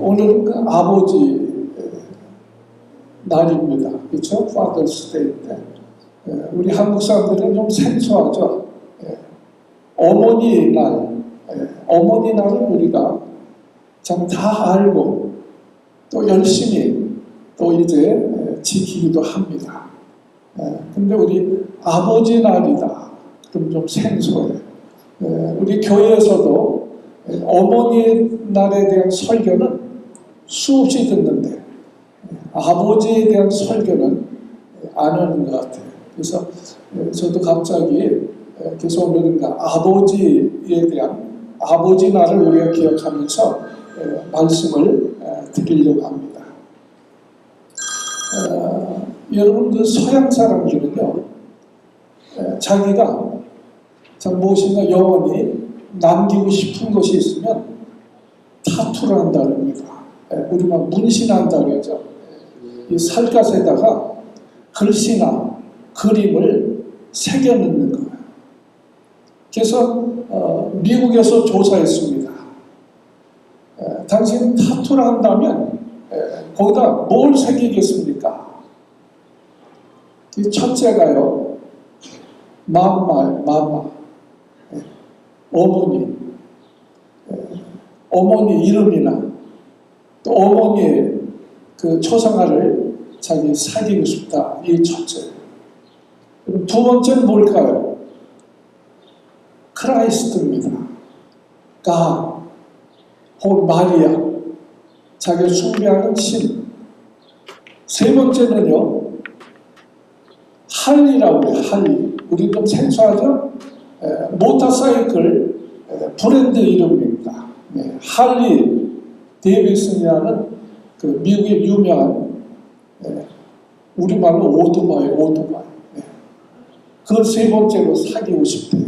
오늘은 그 아버지 날입니다. 그렇죠? Father's Day인데 우리 한국 사람들은 좀 생소하죠. 어머니 날, 어머니 날은 우리가 참 다 알고 또 열심히 또 이제 지키기도 합니다. 근데 우리 아버지 날이다. 그럼 좀 생소해. 우리 교회에서도 어머니 날에 대한 설교는 수없이 듣는데 아버지에 대한 설교는 안 하는 것 같아요. 그래서 저도 갑자기 계속 오늘인가 아버지에 대한 아버지 날을 우리가 기억하면서 말씀을 드리려고 합니다. 여러분 그 서양 사람들은요 자기가 참 무엇인가 영원히 남기고 싶은 것이 있으면 타투를 한다고 합니다. 우리만 문신한다고 그러죠. 이 살갗에다가 글씨나 그림을 새겨 넣는 거예요. 그래서 미국에서 조사했습니다. 당신 타투를 한다면 거기다 뭘 새기겠습니까? 이 첫째가요, 마마, 어머니 이름이나 또 어머니의 그 초상화를 자기 사귀고 싶다. 이게 첫째. 그럼 두 번째는 뭘까요? 크라이스트입니다. 혹은 마리아, 자기가 숭배하는 신. 세 번째는요, 할리라고 해요. 할리. 우리 좀 생소하죠? 모터사이클 브랜드 이름입니다. 할리 데이비슨이라는 그 미국의 유명한 우리말로 오토바이. 그걸 세 번째로 사귀고 싶대요.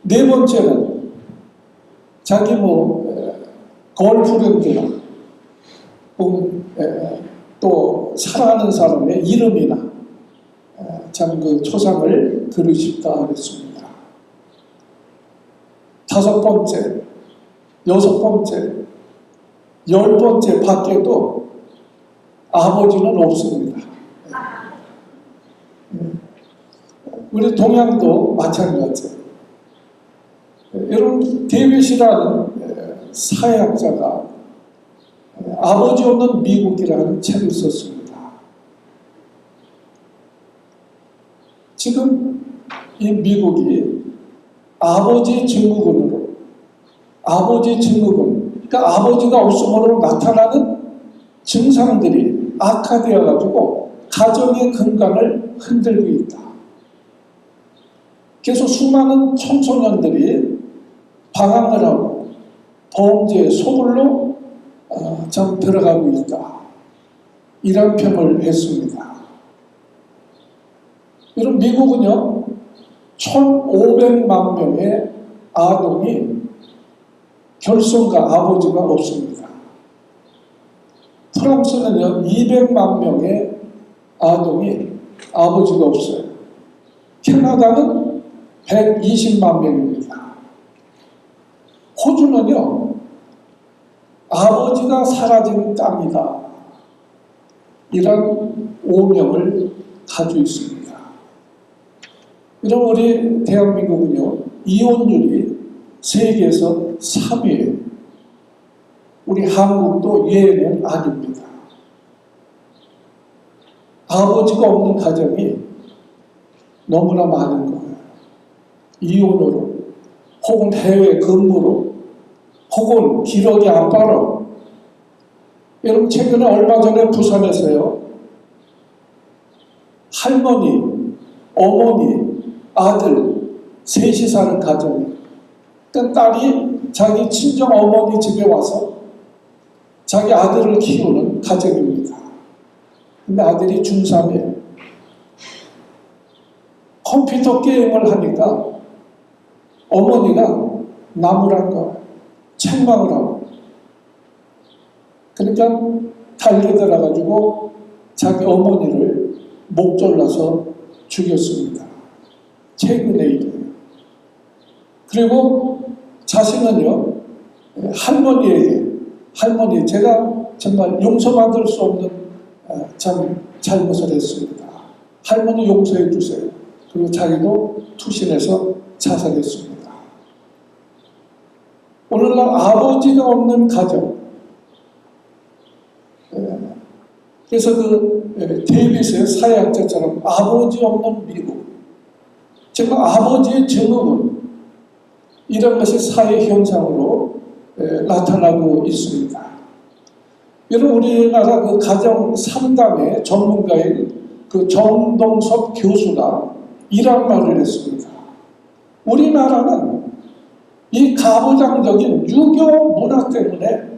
네 번째는 자기 걸프렌드나 또 사랑하는 사람의 이름이나 참 그 초상을 그리고 싶다 그랬습니다. 다섯 번째, 여섯 번째, 열 번째 밖에도 아버지는 없습니다. 우리 동양도 마찬가지예요. 여러분 데이빗이라는 사회학자가 아버지 없는 미국이라는 책을 썼습니다. 지금 이 미국이 아버지 증후군으로 그러니까 아버지가 없음으로 나타나는 증상들이 악화되어가지고 가정의 근간을 흔들고 있다. 그래서 수많은 청소년들이 방황을 하고 범죄의 소굴로 참 들어가고 있다. 이런 평을 했습니다. 여러분 미국은요 1,500만 명의 아동이 결손과 아버지가 없습니다. 프랑스는요 200만 명의 아동이 아버지가 없어요. 캐나다는 120만 명입니다. 호주는요 아버지가 사라진 땅이다. 이런 오명을 가지고 있습니다. 이런 우리 대한민국은요 이혼율이 세계에서 3위예요. 우리 한국도 예외는 아닙니다. 아버지가 없는 가정이 너무나 많은 거예요. 이혼으로 혹은 해외 근무로 혹은 기러기 아빠로. 여러분 최근에 얼마 전에 부산에서요 할머니, 어머니, 아들 셋이 사는 가정이 그러니까 딸이 자기 친정 어머니 집에 와서 자기 아들을 키우는 가정입니다. 근데 아들이 중3이에요. 컴퓨터 게임을 하니까 어머니가 나무란 거예요. 책망을 하고. 그러니까 달려들어가지고 자기 어머니를 목 졸라서 죽였습니다. 최근에 일이에요. 할머니, 제가 정말 용서받을 수 없는 참 잘못을 했습니다. 할머니 용서해 주세요. 그리고 자기도 투신해서 자살했습니다. 오늘날 아버지가 없는 가정. 그래서 데이비스의 사회학자처럼 아버지 없는 미국. 정말 아버지의 증후군. 이런 것이 사회 현상으로 나타나고 있습니다. 여러분, 우리나라 그 가정 상담의 전문가인 그 정동섭 교수가 이런 말을 했습니다. 우리나라는 이 가부장적인 유교 문화 때문에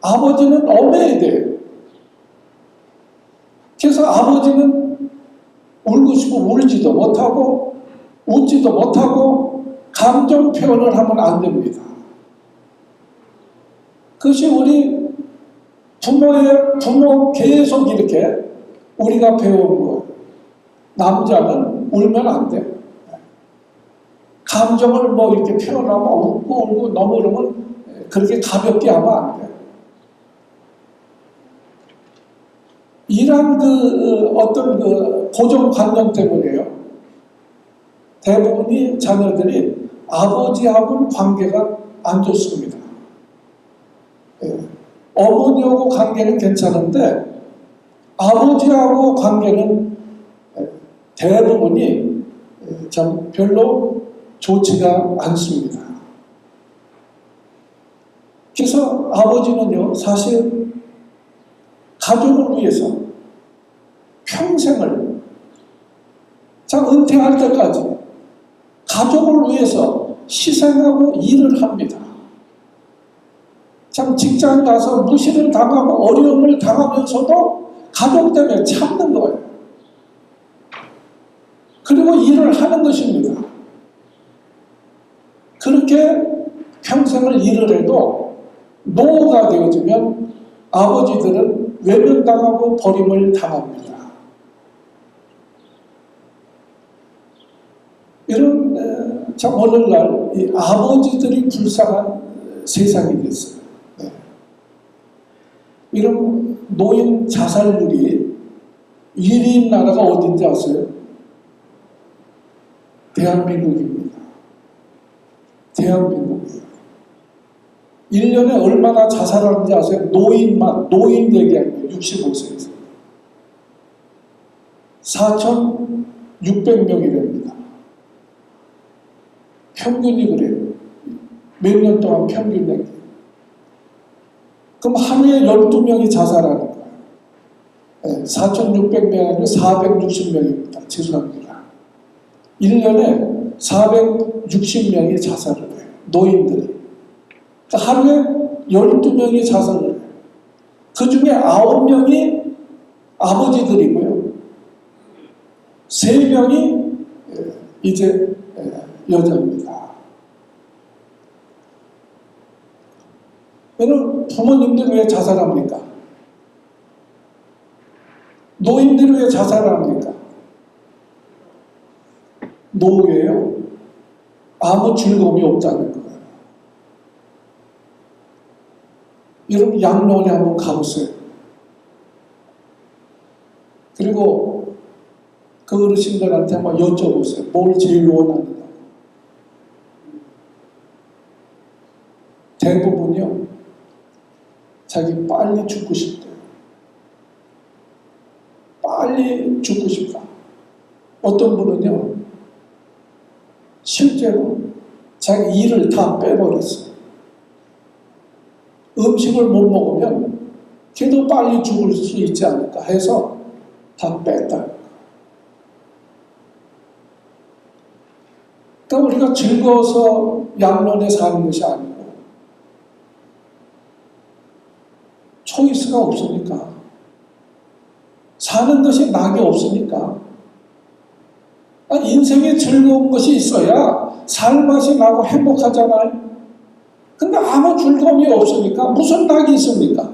아버지는 엄해야 돼요. 그래서 아버지는 울고 싶고 울지도 못하고 웃지도 못하고 감정 표현을 하면 안 됩니다. 그것이 우리 부모 계속 이렇게 우리가 배운 거. 남자는 울면 안 돼. 감정을 뭐 이렇게 표현하면 웃고 울고 너무 그러면 그렇게 가볍게 하면 안 돼. 이런 어떤 고정관념 때문에요. 대부분이 자녀들이 아버지하고는 관계가 안 좋습니다. 어머니하고 관계는 괜찮은데 아버지하고 관계는 대부분이 참 별로 좋지가 않습니다. 그래서 아버지는요, 사실 가족을 위해서 평생을, 참 은퇴할 때까지 가족을 위해서 희생하고 일을 합니다. 참 직장 가서 무시를 당하고 어려움을 당하면서도 가족 때문에 참는 거예요. 그리고 일을 하는 것입니다. 그렇게 평생을 일을 해도 노후가 되어지면 아버지들은 외면당하고 버림을 당합니다. 이런 참 오늘날 이 아버지들이 불쌍한 세상이 됐어요. 네. 이런 노인 자살률이 1위인 나라가 어딘지 아세요? 대한민국입니다. 대한민국이에요. 1년에 얼마나 자살하는지 아세요? 노인 얘기하는 거예요. 65세에서. 4,600명이랍니다. 평균이 그래요. 몇 년 동안 평균 얘기. 그럼 하루에 12명이 자살하는 거예요. 4,600명이 아니고 460명입니다. 죄송합니다. 1년에 460명이 자살을 해요. 노인들이. 그러니까 하루에 12명이 자살을 해요. 그 중에 9명이 아버지들이고요. 3명이 이제 여자입니다. 여러분, 부모님들 왜 자살합니까? 노인들 왜 자살합니까? 노후에요. 아무 즐거움이 없다는 거예요. 여러분, 양로원에 한번 가보세요. 그리고 그 어르신들한테 한번 여쭤보세요. 뭘 제일 원하느냐고. 대부분이요, 자기 빨리 죽고 싶대요. 빨리 죽고 싶다. 어떤 분은요, 실제로 자기 일을 다 빼버렸어요. 음식을 못 먹으면 걔도 빨리 죽을 수 있지 않을까 해서 다 뺐다. 그러니까 우리가 즐거워서 양론에 사는 것이 아니고 초이스가 없으니까, 사는 것이 낙이 없으니까, 인생에 즐거운 것이 있어야 살맛이 나고 행복하잖아요. 근데 아무 즐거움이 없으니까 무슨 낙이 있습니까?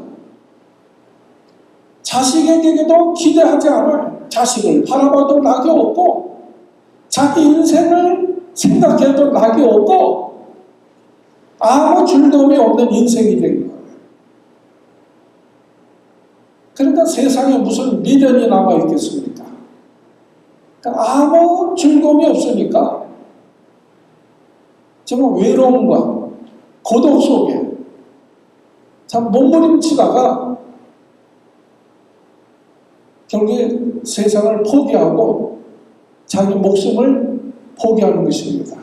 자식에게도 기대하지 않아요. 자식을 바라봐도 낙이 없고, 자기 인생을 생각해도 낙이 없고, 아무 즐거움이 없는 인생이 된 거예요. 그러니까 세상에 무슨 미련이 남아있겠습니까? 그러니까 아무 즐거움이 없으니까 정말 외로움과 고독 속에 참 몸부림치다가 결국에 세상을 포기하고 자기 목숨을 포기하는 것입니다.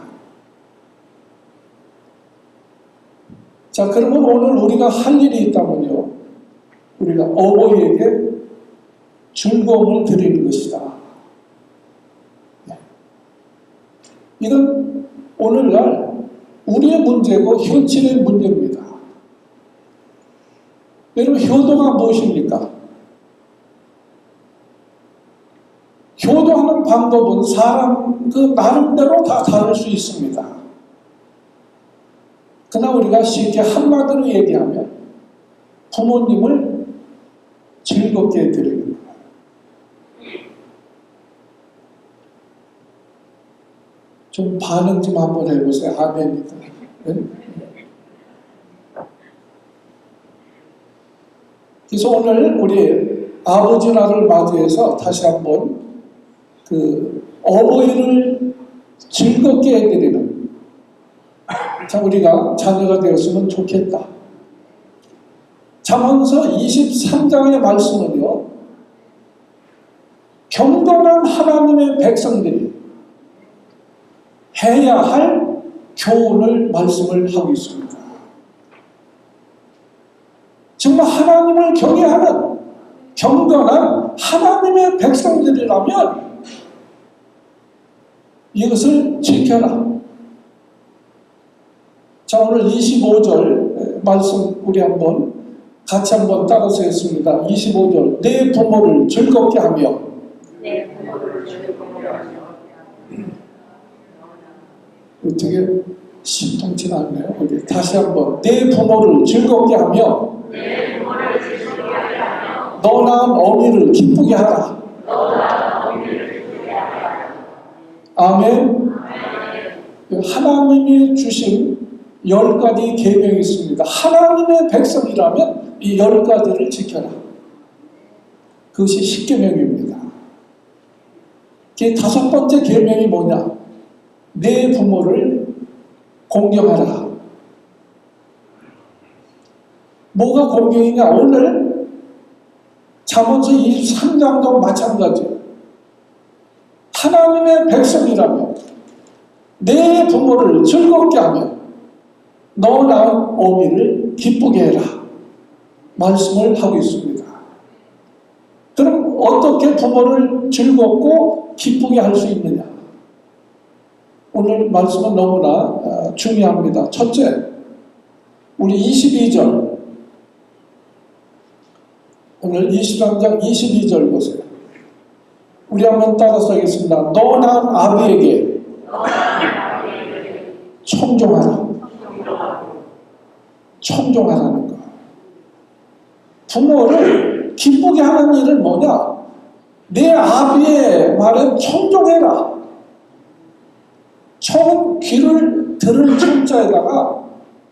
자, 그러면 오늘 우리가 할 일이 있다면요, 우리가 어버이에게 즐거움을 드리는 것이다. 이건 오늘날 우리의 문제고 현실의 문제입니다. 여러분, 효도가 무엇입니까? 효도하는 방법은 사람 그 나름대로 다 다를 수 있습니다. 그러나 우리가 쉽게 한마디로 얘기하면 부모님을 즐겁게 해드리는 거예요. 좀 반응 좀 한번 해보세요. 아멘입니다. 네? 그래서 오늘 우리 아버지 날을 맞이해서 다시 한번 그 어버이를 즐겁게 해드리는, 자, 우리가 자녀가 되었으면 좋겠다. 잠언서 23장의 말씀은요, 경건한 하나님의 백성들이 해야 할 교훈을 말씀을 하고 있습니다. 정말 하나님을 경외하는 경건한 하나님의 백성들이라면 이것을 지켜라. 자, 오늘 25절 말씀 우리 한번 같이 한번 따라서 했습니다. 25절, 내 부모를 즐겁게 하며. 내 부모를 즐겁게 하며. 되게 신통치 않네요. 우리 다시 한번, 내 부모를 즐겁게 하며. 내 부모를 즐겁게 하며. 너 낳은 어미를 기쁘게 하라. 너 낳은 어미를 기쁘게 하라. 아멘. 하나님이 주신 10가지 계명이 있습니다. 하나님의 백성이라면 이 10가지를 지켜라. 그것이 10계명입니다. 그 5번째 계명이 뭐냐? 내 부모를 공경하라. 뭐가 공경이냐? 오늘 잠언서 23장도 마찬가지예요. 하나님의 백성이라면 내 부모를 즐겁게 하며 너 낳은 어미를 기쁘게 해라. 말씀을 하고 있습니다. 그럼 어떻게 부모를 즐겁고 기쁘게 할 수 있느냐? 오늘 말씀은 너무나 중요합니다. 첫째, 우리 22절, 오늘 23장 22절 보세요. 우리 한번 따라서 하겠습니다. 너 낳은 아비에게 청종하라. 청종하라는 거. 부모를 기쁘게 하는 일은 뭐냐? 내 아비의 말에 청종해라. 청은 귀를 들을 청자에다가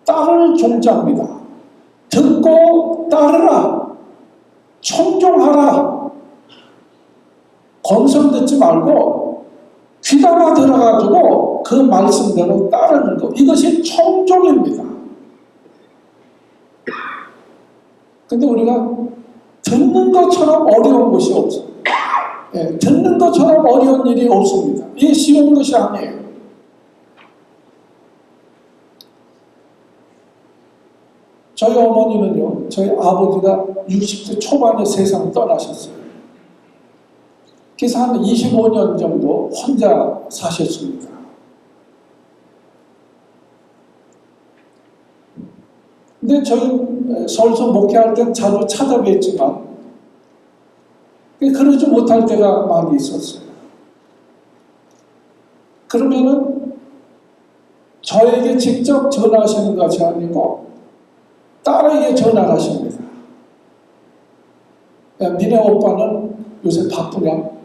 따를 종자입니다. 듣고 따르라. 청종하라. 건성 듣지 말고 귀담아 들어가지고 그 말씀대로 따르는 것. 이것이 청종입니다. 근데 우리가 듣는 것처럼 어려운 것이 없어요. 예, 듣는 것처럼 어려운 일이 없습니다. 이게 쉬운 것이 아니에요. 저희 어머니는요, 저희 아버지가 60대 초반에 세상을 떠나셨어요. 그래서 한 25년 정도 혼자 사셨습니다. 근데 저희 서울서 목회할 땐 자주 찾아뵀지만 그러지 못할 때가 많이 있었어요. 그러면은 저에게 직접 전화하시는 것이 아니고 딸에게 전화를 하십니다. 야, 니네 오빠는 요새 바쁘냐?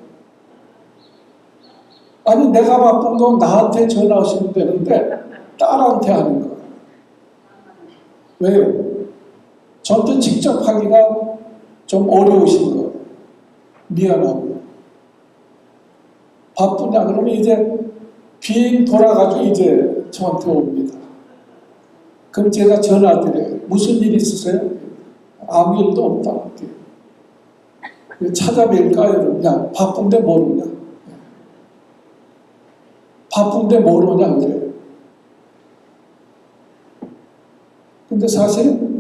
아니, 내가 바쁜 건 나한테 전화하시면 되는데 딸한테 하는 거예요. 왜요? 저한테 직접 하기가 좀 어려우신 거 미안하고요. 바쁘냐 그러면 이제 비행 돌아가지고 이제 저한테 옵니다. 그럼 제가 전화드려요. 무슨 일 있으세요? 아무 일도 없다. 찾아뵐까요? 그냥 바쁜데 모르냐? 바쁜데 모르냐 그래요. 근데 사실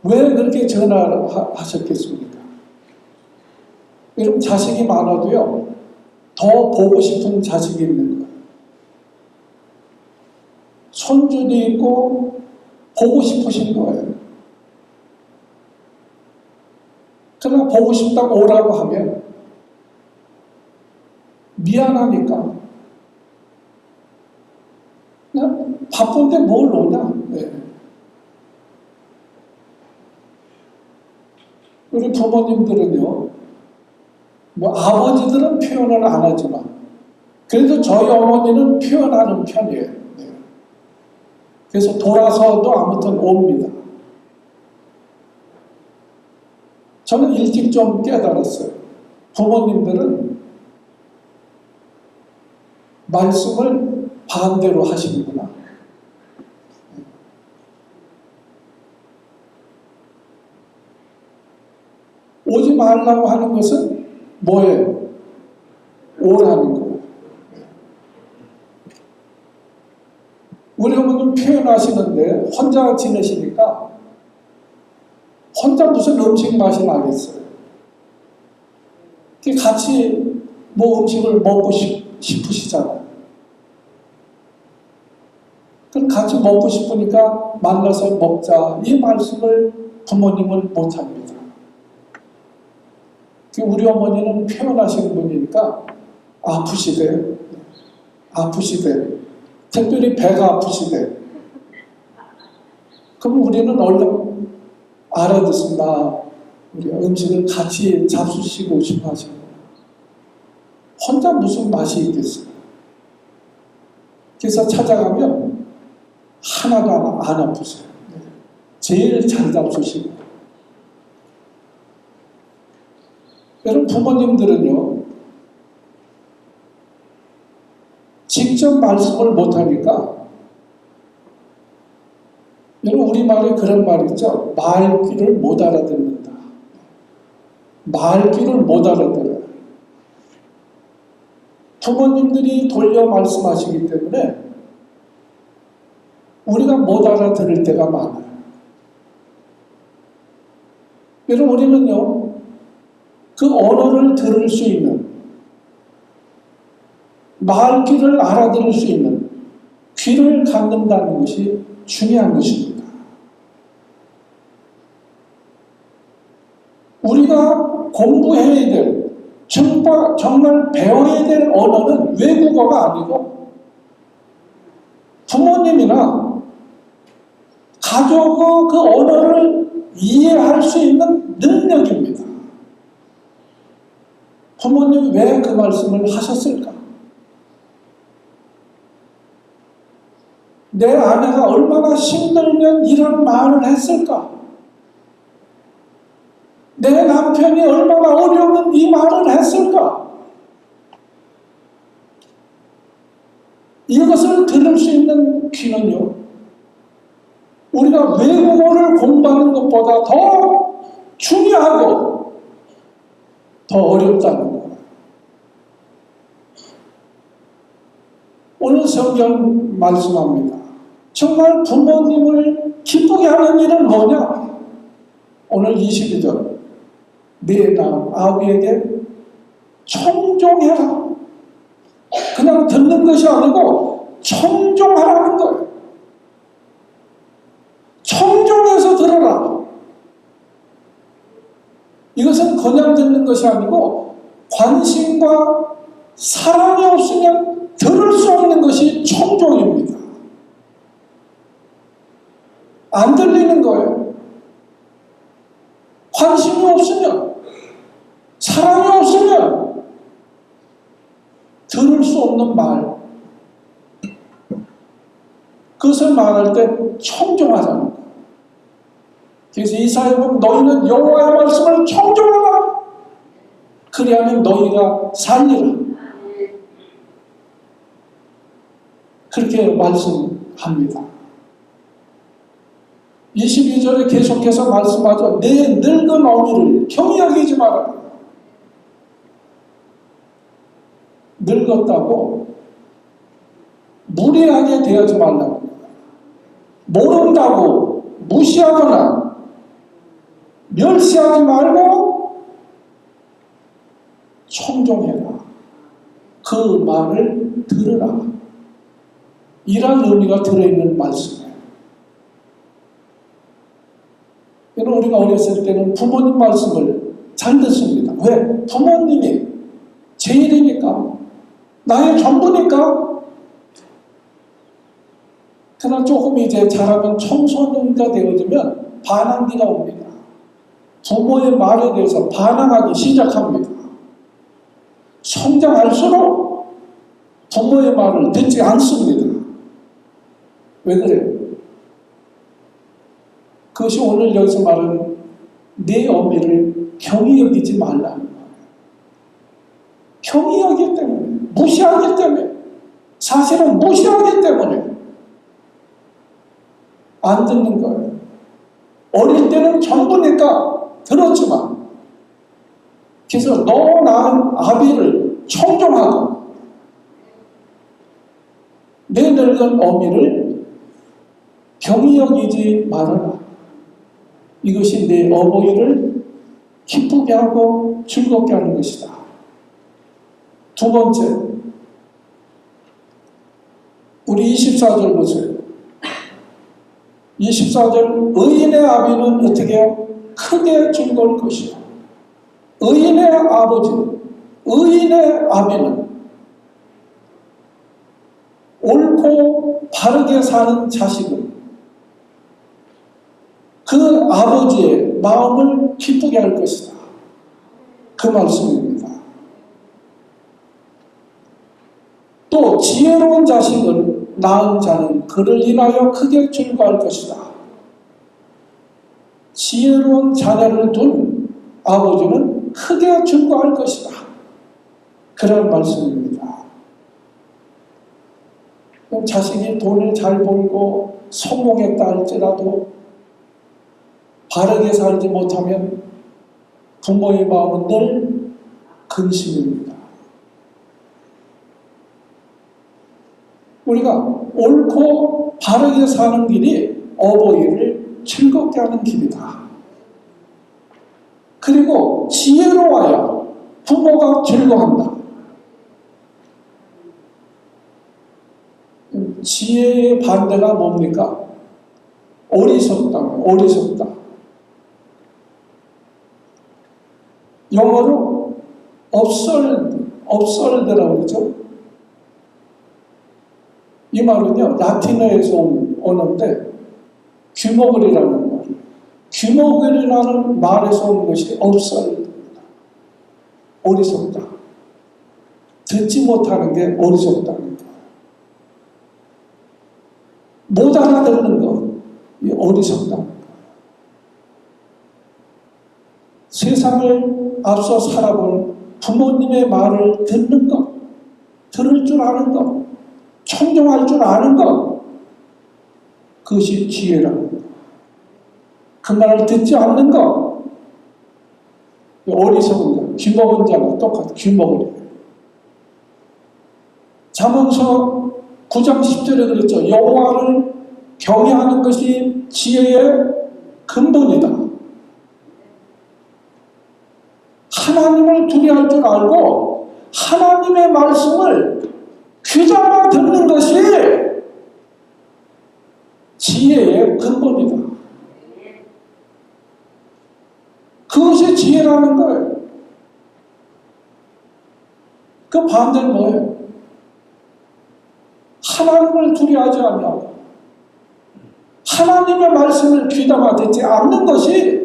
왜 그렇게 전화를 하셨겠습니까? 여러분 자식이 많아도요 더 보고 싶은 자식이 있는 거예요. 손주도 있고 보고 싶으신 거예요. 그러나 보고 싶다고 오라고 하면 미안하니까 그냥 바쁜데 뭘 오냐? 네. 우리 부모님들은요, 뭐 아버지들은 표현을 안 하지만 그래도 저희 어머니는 표현하는 편이에요. 네. 그래서 돌아서도 아무튼 옵니다. 저는 일찍 좀 깨달았어요. 부모님들은 말씀을 반대로 하시는구나. 오지 말라고 하는 것은 뭐예요? 오라는 거예요. 우리 어머님 표현하시는데 혼자 지내시니까 혼자 무슨 음식 맛이 나겠어요. 같이 뭐 음식을 먹고 싶으시잖아요. 그럼 같이 먹고 싶으니까 만나서 먹자. 이 말씀을 부모님은 못합니다. 우리 어머니는 표현하시는 분이니까 아프시대요. 특별히 배가 아프시대요. 그럼 우리는 얼른 알아듣습니다. 우리 음식을 같이 잡수시고 싶어 하시는 혼자 무슨 맛이 있겠어요. 그래서 찾아가면 하나도 안 아프세요. 제일 잘 잡수시고. 여러분 부모님들은요 직접 말씀을 못하니까 여러분 우리말에 그런 말 있죠. 말귀를 못 알아듣는다. 말귀를 못 알아들어요. 부모님들이 돌려 말씀하시기 때문에 우리가 못 알아들을 때가 많아요. 여러분 우리는요 그 언어를 들을 수 있는 말귀를 알아들을 수 있는 귀를 갖는다는 것이 중요한 것입니다. 우리가 공부해야 될 정말 배워야 될 언어는 외국어가 아니고 부모님이나 가족의 그 언어를 이해할 수 있는 능력입니다. 부모님이 왜 그 말씀을 하셨을까? 내 아내가 얼마나 힘들면 이런 말을 했을까? 내 남편이 얼마나 어려우면 이 말을 했을까? 이것을 들을 수 있는 귀는요, 우리가 외국어를 공부하는 것보다 더 중요하고 더 어렵다는 거예요. 오늘 성경 말씀합니다. 정말 부모님을 기쁘게 하는 일은 뭐냐? 오늘 22절. 네 남 아비에게 청종해라. 그냥 듣는 것이 아니고 청종하라는 거예요. 청종해서 들어라. 이것은 그냥 듣는 것이 아니고 관심과 사랑이 없으면 들을 수 없는 것이 청종입니다. 안 들리는 거예요. 관심이 없으면, 사랑이 없으면 들을 수 없는 말. 그것을 말할 때 청종하자는 거예요. 그래서 이사야 보면 너희는 여호와의 말씀을 청종하라. 그리하면 너희가 살리라. 그렇게 말씀합니다. 22절에 계속해서 말씀하죠. 내 늙은 어미를 경히 여기지 마라. 늙었다고 무례하게 대하지 말라고. 모른다고 무시하거나 멸시하지 말고 청종해라. 그 말을 들으라. 이런 의미가 들어있는 말씀이에요. 여러분, 우리가 어렸을 때는 부모님 말씀을 잘 듣습니다. 왜? 부모님이 제일이니까, 나의 전부니까. 그러나 조금 이제 자라면 청소년이가 되어지면 반항기가 옵니다. 부모의 말에 대해서 반항하기 시작합니다. 성장할수록 부모의 말을 듣지 않습니다. 왜 그래요? 그것이 오늘 여기서 말하는 내 어미를 경히 여기지 말라는 거예요. 경히 여기기 때문에, 무시하기 때문에, 사실은 무시하기 때문에 안 듣는 거예요. 어릴 때는 전부니까 들었지만, 그래서 너 낳은 아비를 청종하고 내 늙은 어미를 경히 여기지 말아라. 이것이 내 어머니를 기쁘게 하고 즐겁게 하는 것이다. 두 번째, 우리 24절 보세요. 24절, 의인의 아비는 어떻게 해요? 크게 즐거울 것이요. 의인의 아버지, 의인의 아비는 옳고 바르게 사는 자식은 그 아버지의 마음을 기쁘게 할 것이다. 그 말씀입니다. 또 지혜로운 자식을 낳은 자는 그를 인하여 크게 즐거워할 것이다. 지혜로운 자녀를 둔 아버지는 크게 즐거워할 것이다. 그런 말씀입니다. 그럼 자식이 돈을 잘 벌고 성공했다 할지라도 바르게 살지 못하면 부모의 마음은 늘 근심입니다. 우리가 옳고 바르게 사는 길이 어버이를 즐겁게 하는 길이다. 그리고 지혜로워야 부모가 즐거워한다. 지혜의 반대가 뭡니까? 어리석다. 어리석다. 영어로 absurd라고 그러죠. 이 말은요, 라틴어에서 온 언어인데 귀머거리라는 말. 귀머거리라는 말에서 온 것이 absurd입니다. 어리석다. 듣지 못하는 게 어리석다는 거예요. 못 알아듣는 것, 이 어리석다는 거예요. 세상을 앞서 살아본 부모님의 말을 듣는 것, 들을 줄 아는 것, 청종할 줄 아는 것, 그것이 지혜라는 것. 그 말을 듣지 않는 것, 어리석은 자, 귀먹은 자가 똑같아. 귀먹으려. 잠언서 9장 10절에 그랬죠. 여호와를 경외하는 것이 지혜의 근본이다. 하나님을 두려워할 줄 알고 하나님의 말씀을 귀담아 듣는 것이 지혜의 근본이다. 그것이 지혜라는 거예요. 그 반대는 뭐예요? 하나님을 두려워하지 않냐고. 하나님의 말씀을 귀담아 듣지 않는 것이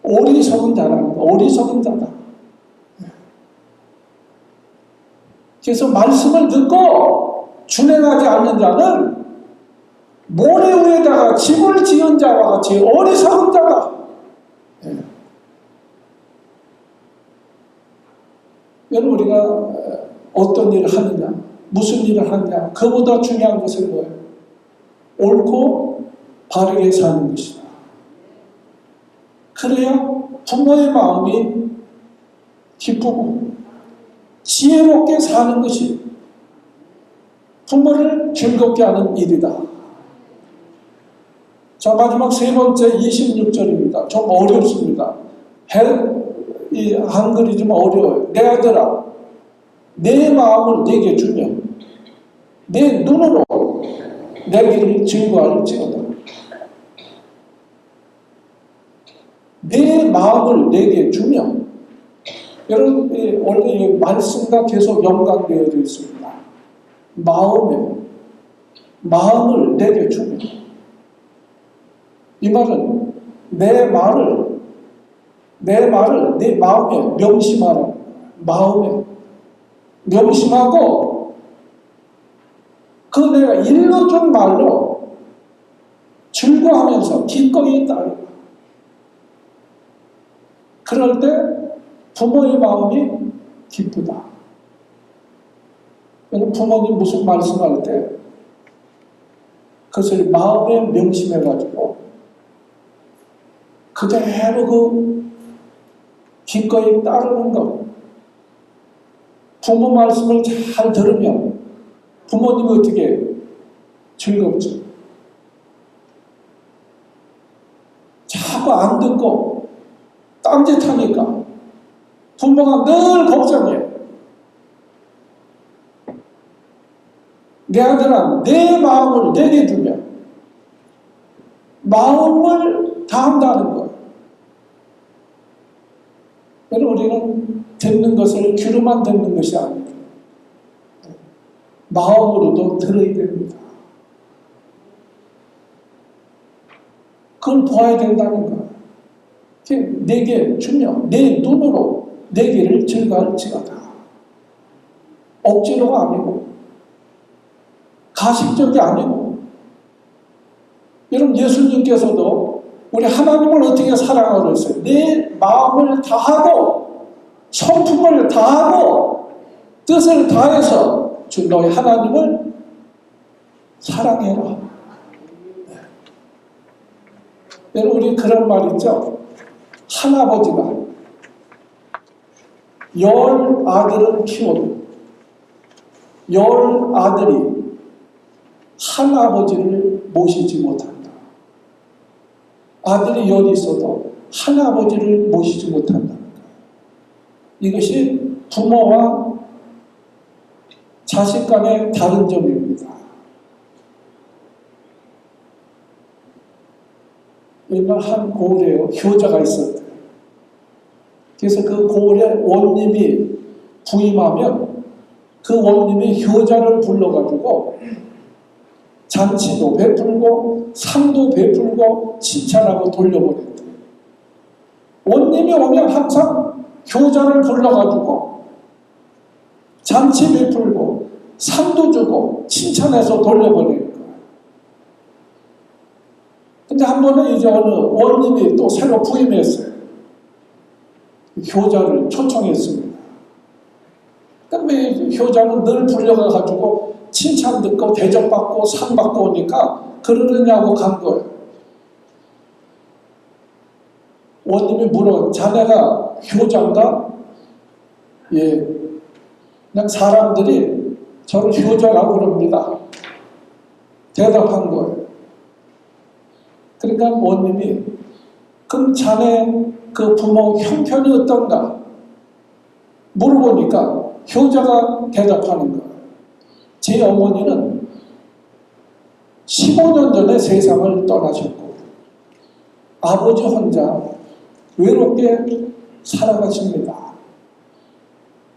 어리석은 자라는 거. 어리석은 자다. 그래서 말씀을 듣고 준행하지 않는 자는 모래 위에다가 집을 지은 자와 같이 어리석은 자다. 예. 여러분 우리가 어떤 일을 하느냐, 무슨 일을 하느냐, 그보다 중요한 것은 뭐예요? 옳고 바르게 사는 것이다. 그래야 부모의 마음이 기쁘고 지혜롭게 사는 것이 부모를 즐겁게 하는 일이다. 자, 마지막 세 번째 26절입니다. 좀 어렵습니다. 이 한글이 좀 어려워요. 내 아들아, 내 마음을 내게 주며 내 눈으로 내 길을 증거할지어다. 내 마음을 내게 주며, 여러분 원래 이 말씀과 계속 연관되어져 있습니다. 마음을 내게 주며, 이 말은 내 말을 내 마음에 명심하라. 마음에 명심하고 그 내가 일러준 말로 즐거워하면서 기꺼이 따르라. 그럴 때 부모의 마음이 기쁘다. 여러분 부모님 무슨 말씀할 때 그것을 마음에 명심해가지고 그대로 그 기꺼이 따르는 것. 부모 말씀을 잘 들으면 부모님이 어떻게 즐겁죠. 자꾸 안 듣고 딴짓하니까 부모가 늘 걱정해. 내 아들아, 내 마음을 내게 주며 마음을 다한다는 거예요. 여러분 우리는 듣는 것을 귀로만 듣는 것이 아닙니다. 마음으로도 들어야 됩니다. 그걸 보아야 된다는 거예요. 내게 주며 내 눈으로 내 길을 즐거울지어다. 억지로가 아니고 가식적이 아니고. 여러분 예수님께서도 우리 하나님을 어떻게 사랑하고 그랬어요? 내 마음을 다하고 성품을 다하고 뜻을 다해서 주 너희 하나님을 사랑해라. 네. 여러분 우리 그런 말 있죠? 할아버지가 10아들을 키워도 10아들이 할아버지를 모시지 못한다. 아들이 10이 있어도 할아버지를 모시지 못한다. 이것이 부모와 자식 간의 다른 점입니다. 옛날 한 고을에 효자가 있었대요. 그래서 그 고을에 원님이 부임하면 그 원님이 효자를 불러가지고 잔치도 베풀고 상도 베풀고 칭찬하고 돌려보냈대요. 원님이 오면 항상 효자를 불러가지고 잔치 베풀고 상도 주고 칭찬해서 돌려보내는 거예요. 근데 한 번은 이제 어느 원님이 또 새로 부임했어요. 효자를 초청했습니다. 그러면 효자는 늘 불려가가지고 칭찬 듣고 대접받고 상 받고 오니까 그러느냐고 간 거예요. 원님이 물어, 자네가 효자인가? 예. 그냥 사람들이 저를 효자라고 그럽니다. 대답한 거예요. 그러니까 원님이, 그럼 자네 그 부모 형편이 어떤가? 물어보니까 효자가 대답하는 거예요. 제 어머니는 15년 전에 세상을 떠나셨고 아버지 혼자 외롭게 살아가십니다.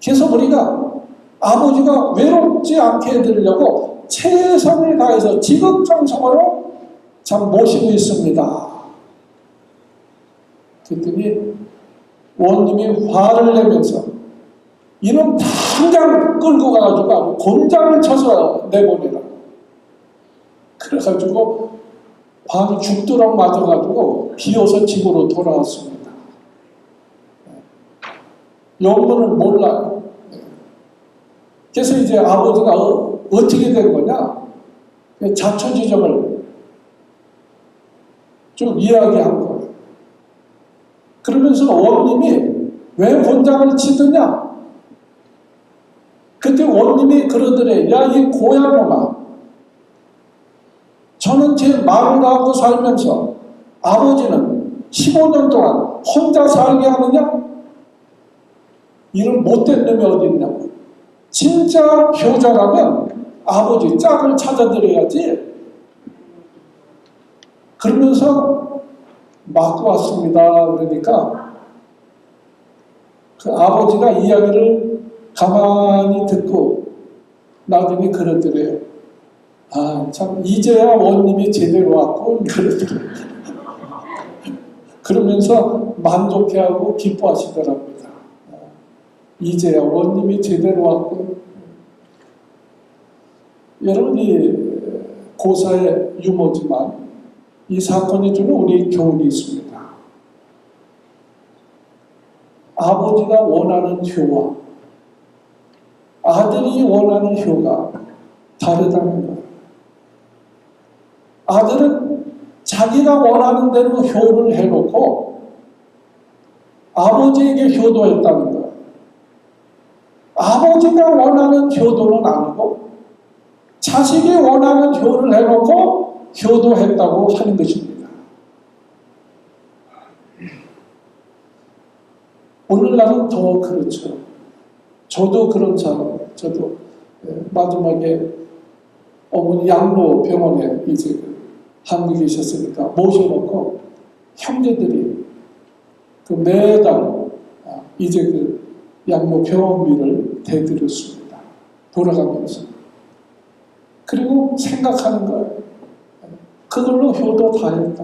그래서 우리가 아버지가 외롭지 않게 해드리려고 최선을 다해서 지극정성으로 참 모시고 있습니다. 그랬더니 원님이 화를 내면서 이놈 당장 끌고 가가지고 곤장을 쳐서 내보내라. 그래가지고 밤 죽도록 맞아가지고 비어서 집으로 돌아왔습니다. 영문을 몰라요. 그래서 이제 아버지가 어떻게 된 거냐? 자초지종을 좀 이야기한 거예요. 그러면서 원님이 왜 곤장을 치느냐? 그때 원님이 그러더래. 야, 이 고양놈아. 저는 제 말을 하고 살면서 아버지는 15년 동안 혼자 살게 하느냐? 이런 못된 놈이 어디 있냐고. 진짜 효자라면 아버지 짝을 찾아드려야지. 그러면서 맞고 왔습니다. 그러니까 그 아버지가 이야기를 가만히 듣고 나중에 그러더래요. 아, 참 이제야 원님이 제대로 왔고 그러더래요. 그러면서 만족해하고 기뻐하시더랍니다. 이제야 원님이 제대로 왔고. 여러분이 고사의 유머지만 이 사건이 주는 우리 교훈이 있습니다. 아버지가 원하는 효와 아들이 원하는 효가 다르다는 거예요. 아들은 자기가 원하는 대로 효를 해놓고 아버지에게 효도했다는 거예요. 아버지가 원하는 효도는 아니고 자식이 원하는 효를 해놓고 효도했다고 하는 것입니다. 오늘날은 더 그렇죠. 저도 그런 사람, 저도 마지막에 어머니 양로병원에 이제 한국에 계셨으니까 모셔놓고 형제들이 그 매달 이제 그 양로병원비를 대드렸습니다. 돌아가면서. 그리고 생각하는 거예요. 그걸로 효도 다 했다.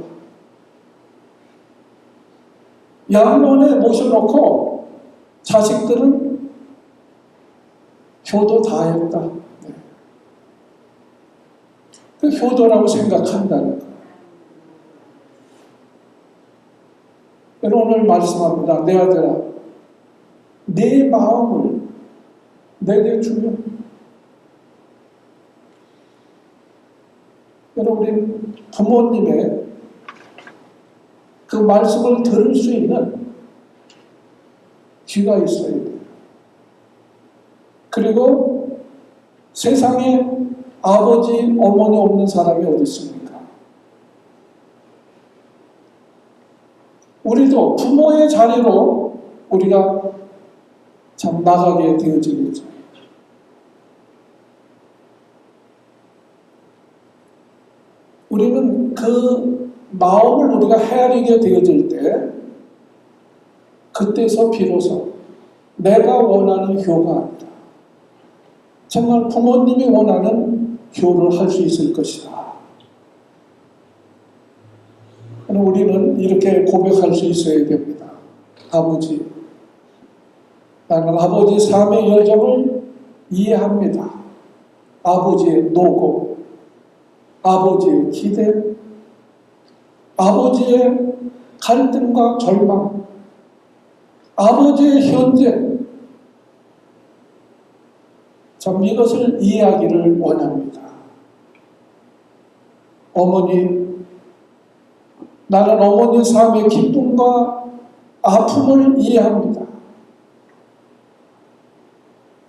양로원에 모셔놓고 자식들은 효도 다 했다. 그 효도라고 생각한다는 거예요. 오늘 말씀합니다. 내 아들아, 내 마음을 내게 주면. 여러분, 부모님의 그 말씀을 들을 수 있는 귀가 있어야 돼요. 그리고 세상에 아버지, 어머니 없는 사람이 어디 있습니까? 우리도 부모의 자리로 우리가 참 나가게 되어지겠죠. 우리는 그 마음을 우리가 헤아리게 되어질 때 그때서 비로소 내가 원하는 효가 아니다. 정말 부모님이 원하는 효를 할 수 있을 것이다. 우리는 이렇게 고백할 수 있어야 됩니다. 아버지, 나는 아버지 삶의 여정을 이해합니다. 아버지의 노고, 아버지의 기대, 아버지의 갈등과 절망, 아버지의 현재, 참 이것을 이해하기를 원합니다. 어머니, 나는 어머니 삶의 기쁨과 아픔을 이해합니다.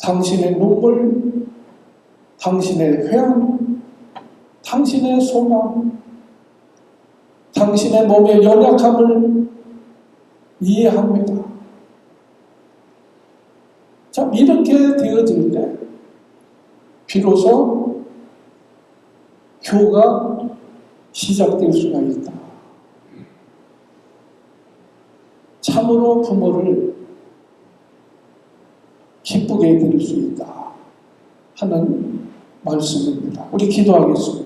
당신의 눈물, 당신의 회한, 당신의 소망, 당신의 몸의 연약함을 이해합니다. 참 이렇게 되어질 때 비로소 효가 시작될 수가 있다. 참으로 부모를 기쁘게 해드릴 수 있다 하는 말씀입니다. 우리 기도하겠습니다.